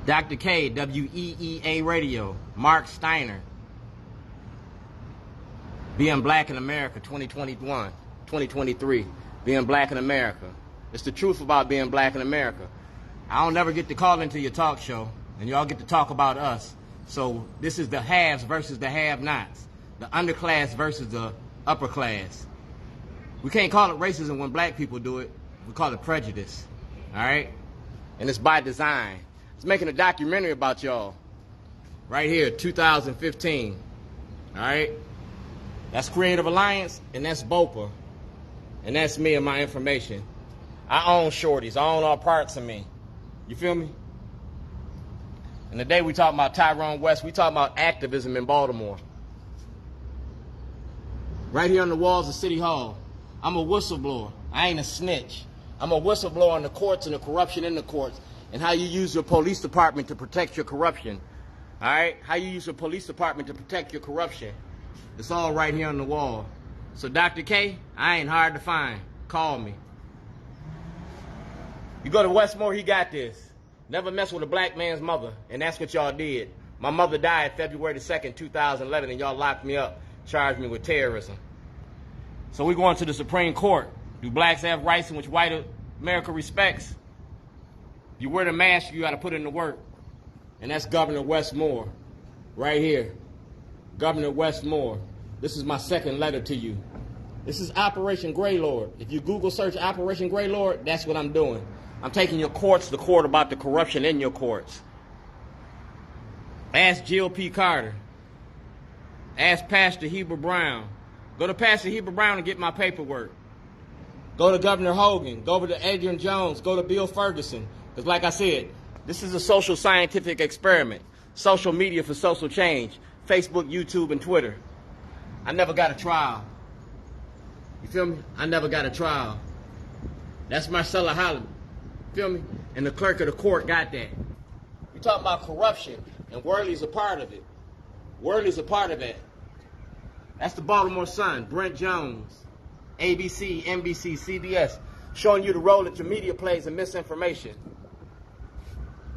Dr. Kaye, WEAA Radio, Mark Steiner, Being Black in America, 2021, 2023, Being Black in America. It's the truth about being black in America. I don't never get to call into your talk show, and y'all get to talk about us. So this is the haves versus the have-nots, the underclass versus the upper class. We can't call it racism when black people do it. We call it prejudice, all right? And it's by design. It's making a documentary about y'all right here, 2015, all right? That's Creative Alliance, and that's BOPA, and that's me and my information. I own shorties. I own all parts of me. You feel me? And today we talking about Tyrone West. We talking about activism in Baltimore. Right here on the walls of City Hall. I'm a whistleblower. I ain't a snitch. I'm a whistleblower on the courts and the corruption in the courts and how you use your police department to protect your corruption. All right? How you use your police department to protect your corruption. It's all right here on the wall. So Dr. K, I ain't hard to find. Call me. You go to Westmore, he got this. Never mess with a black man's mother, and that's what y'all did. My mother died February the 2nd, 2011, and y'all locked me up, charged me with terrorism. So we going to the Supreme Court. Do blacks have rights in which white America respects? You wear the mask, you got to put in the work. And that's Governor Westmore, right here. Governor Westmore. This is my second letter to you. This is Operation Greylord. If you Google search Operation Greylord, that's what I'm doing. I'm taking your courts to court about the corruption in your courts. Ask Jill P. Carter. Ask Pastor Heber Brown. Go to Pastor Heber Brown and get my paperwork. Go to Governor Hogan. Go over to Adrian Jones. Go to Bill Ferguson. Because like I said, this is a social scientific experiment. Social media for social change. Facebook, YouTube, and Twitter. I never got a trial. You feel me? I never got a trial. That's Marcella Holland. Feel me? And the clerk of the court got that. You talking about corruption, and Worley's a part of it. Worley's a part of it. That's the Baltimore Sun, Brent Jones, ABC, NBC, CBS, showing you the role that your media plays in misinformation.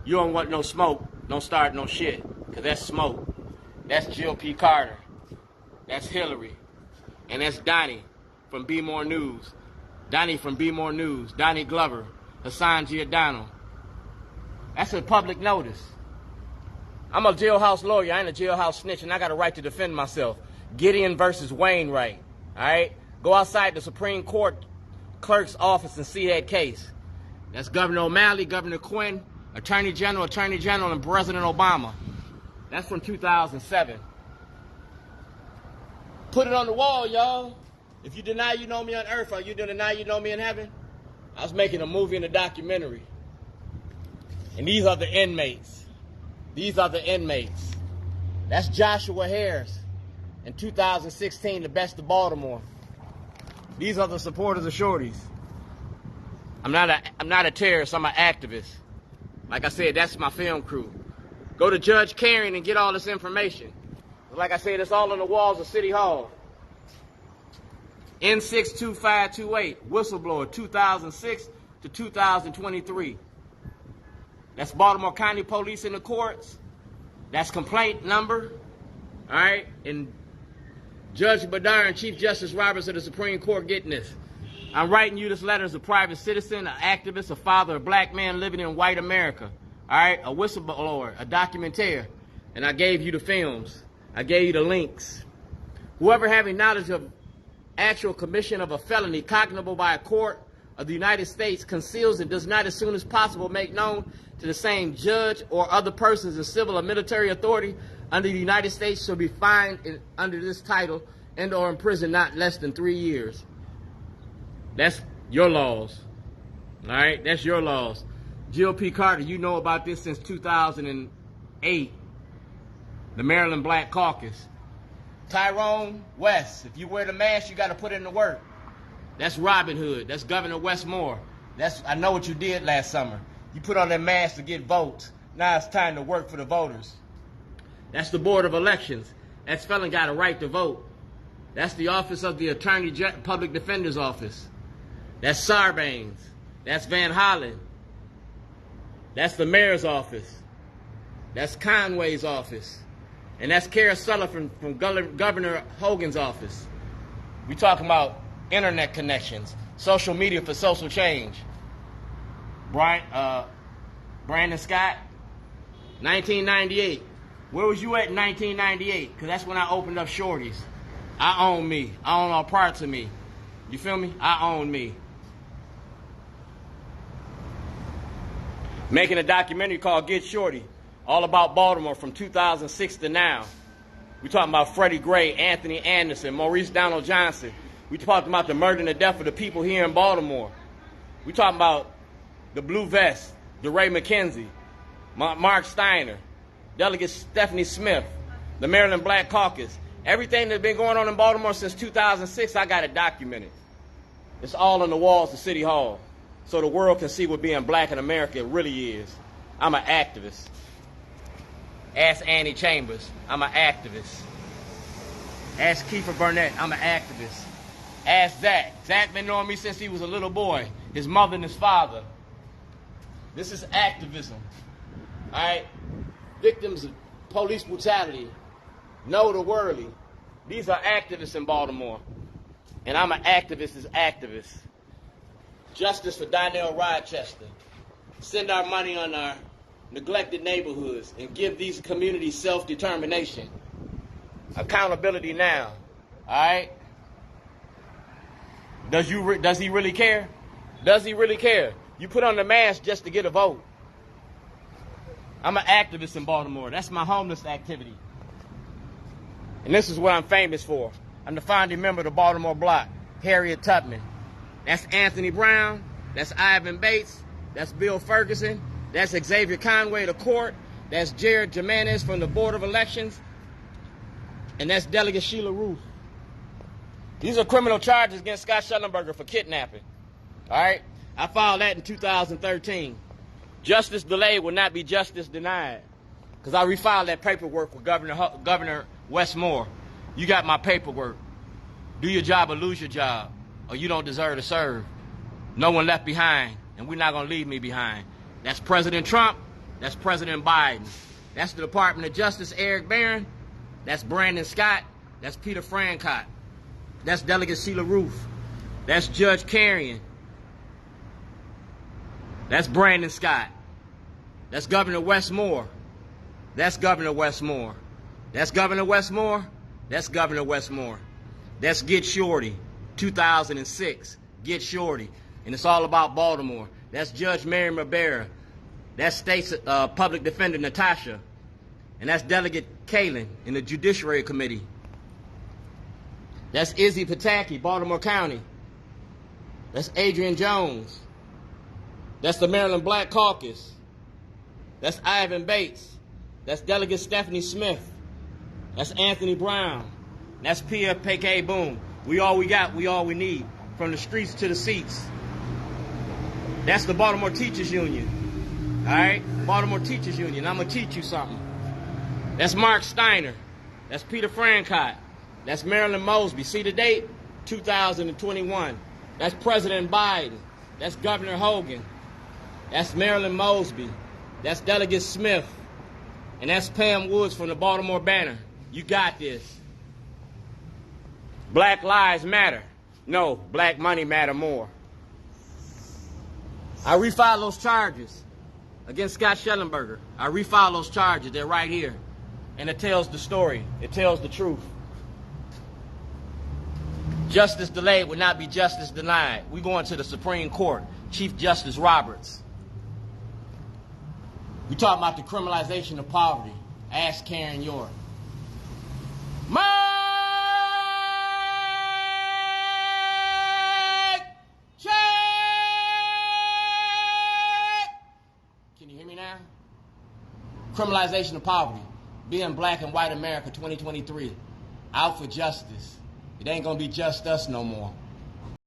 You don't want no smoke, don't start no shit, because that's smoke. That's Jill P. Carter. That's Hillary. And that's Donnie from Be More News. Donnie from Be More News. Donnie Glover. Hassan Giordano. That's a public notice. I'm a jailhouse lawyer. I ain't a jailhouse snitch, and I got a right to defend myself. Gideon versus Wainwright. All right? Go outside the Supreme Court clerk's office and see that case. That's Governor O'Malley, Governor Quinn, Attorney General, and President Obama. That's from 2007. Put it on the wall, y'all. If you deny you know me on earth, or you deny you know me in heaven, I was making a movie and a documentary. And these are the inmates. These are the inmates. That's Joshua Harris. In 2016, the best of Baltimore. These are the supporters of Shorties. I'm not a terrorist, I'm an activist. Like I said, that's my film crew. Go to Judge Karen and get all this information. Like I said, it's all on the walls of City Hall. N62528, whistleblower, 2006 to 2023. That's Baltimore County Police in the courts. That's complaint number. All right? And Judge Badar and Chief Justice Roberts of the Supreme Court getting this. I'm writing you this letter as a private citizen, an activist, a father, a black man living in white America. All right? A whistleblower, a documentaire. And I gave you the films. I gave you the links. Whoever having knowledge of actual commission of a felony cognizable by a court of the United States conceals and does not as soon as possible make known to the same judge or other persons in civil or military authority under the United States shall be fined under this title and or imprisoned not less than 3 years. That's your laws. All right? That's your laws. Jill P. Carter, you know about this since 2008. The Maryland Black Caucus. Tyrone West, if you wear the mask, you got to put in the work. That's Robin Hood. That's Governor Westmore. I know what you did last summer. You put on that mask to get votes. Now it's time to work for the voters. That's the Board of Elections. That felon got a right to vote. That's the Office of the Public Defender's Office. That's Sarbanes. That's Van Hollen. That's the Mayor's Office. That's Conway's office. And that's Kara Sullivan from Governor Hogan's office. We talking about internet connections, social media for social change. Brandon Scott, 1998. Where was you at in 1998? Because that's when I opened up Shorty's. I own me. I own all parts of me. You feel me? I own me. Making a documentary called Get Shorty, all about Baltimore from 2006 to now. We talking about Freddie Gray, Anthony Anderson, Maurice Donald Johnson. We talking about the murder and the death of the people here in Baltimore. We talking about the Blue Vest, DeRay McKenzie, Mark Steiner, Delegate Stephanie Smith, the Maryland Black Caucus. Everything that's been going on in Baltimore since 2006, I got it documented. It's all on the walls of City Hall, so the world can see what being black in America really is. I'm an activist. Ask Annie Chambers, I'm an activist. Ask Kiefer Burnett, I'm an activist. Ask Zach. Zach been knowing me since he was a little boy, his mother and his father. This is activism, all right? Victims of police brutality, know the worldly. These are activists in Baltimore, and I'm an activist as activist. Justice for Donnell Rochester. Send our money on our neglected neighborhoods and give these communities self-determination. Accountability now, all right? Does he really care? Does he really care? You put on the mask just to get a vote. I'm an activist in Baltimore. That's my homeless activity. And this is what I'm famous for. I'm the founding member of the Baltimore Block, Harriet Tubman. That's Anthony Brown. That's Ivan Bates. That's Bill Ferguson. That's Xavier Conway, the court. That's Jared Jimenez from the Board of Elections. And that's Delegate Sheila Roof. These are criminal charges against Scott Shellenberger for kidnapping. All right? I filed that in 2013. Justice delayed will not be justice denied. Because I refiled that paperwork with Governor Westmore. You got my paperwork. Do your job or lose your job, or you don't deserve to serve. No one left behind, and we're not going to leave me behind. That's President Trump. That's President Biden. That's the Department of Justice, Eric Barron. That's Brandon Scott. That's Peter Francott. That's Delegate Sheila Roof. That's Judge Carrion. That's Brandon Scott. That's Governor Westmore. That's Governor Westmore. That's Governor Westmore. That's Governor Westmore. That's Get Shorty, 2006. Get Shorty. And it's all about Baltimore. That's Judge Mary Rivera. That's State's Public Defender Natasha. And that's Delegate Kaylin in the Judiciary Committee. That's Izzy Pataki, Baltimore County. That's Adrian Jones. That's the Maryland Black Caucus. That's Ivan Bates. That's Delegate Stephanie Smith. That's Anthony Brown. That's Pia Peke Boom. We all we got, we all we need. From the streets to the seats. That's the Baltimore Teachers Union. All right? Baltimore Teachers Union. I'm going to teach you something. That's Mark Steiner. That's Peter Francott. That's Marilyn Mosby. See the date? 2021. That's President Biden. That's Governor Hogan. That's Marilyn Mosby. That's Delegate Smith. And that's Pam Woods from the Baltimore Banner. You got this. Black lives matter. No, black money matter more. I refiled those charges against Scott Shellenberger. I refiled those charges. They're right here. And it tells the story. It tells the truth. Justice delayed would not be justice denied. We going to the Supreme Court. Chief Justice Roberts. We talking about the criminalization of poverty. Ask Karen York. Mike! Check! Can you hear me now? Criminalization of poverty. Being black and white America 2023. Out for justice. It ain't gonna be just us no more.